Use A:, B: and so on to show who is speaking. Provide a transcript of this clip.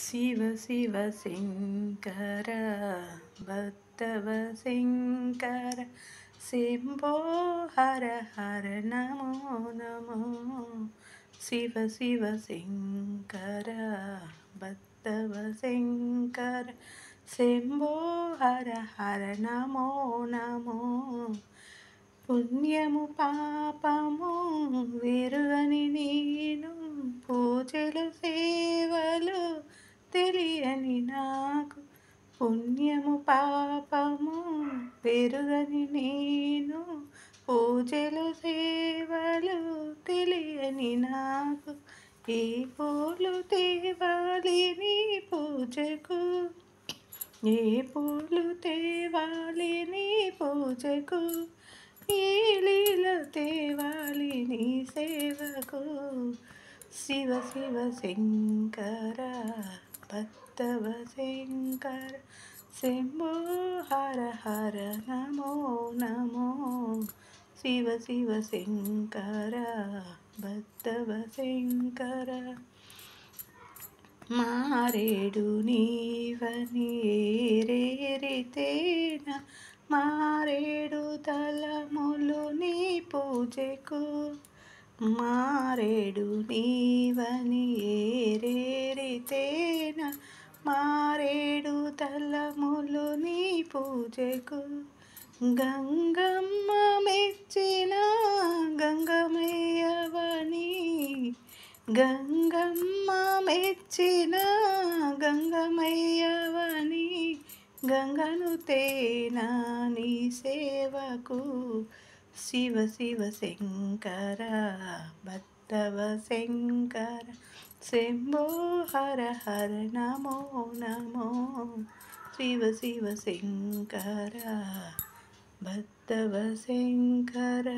A: శివ శివ శంకర భక్తవ శంకర శంభో హర హర నమో నమో శివ శివ శంకర భక్తవ శంకర శంభో హర హర నమో నమో పుణ్యము పాపము వెరుగని నేను పూజలు సేవలు తెలియని నాకు పుణ్యము పాపము వెరుగని నేను పూజలు సేవలు తెలియని నాకు ఏ పూలు తేవాలి నీ పూజకు ఏ పూలు తేవాలి నీ పూజకు ఏ లీల తేవాలి నీ సేవకు శివ శివ శంకర భక్తవ శంకర శంభో హర హర నమో నమో శివ శివ శంకర భక్తవ శంకర మారేడు నీవని ఏరేరితేన మారేడు తలములు నీ పూజకు మారేడు నీవని ఏరేరితేన మారేడు తలములు నీ పూజకు గంగమ్మ మెచ్చిన గంగమయ్యవని గంగమ్మ మెచ్చిన గంగమయ్యవని గంగను తేనా నీ సేవకు శివ శివ శంకర భక్తవ శంకర శంభో హర హర నమో నమో శివ శివ శంకర భక్తవ శంకర.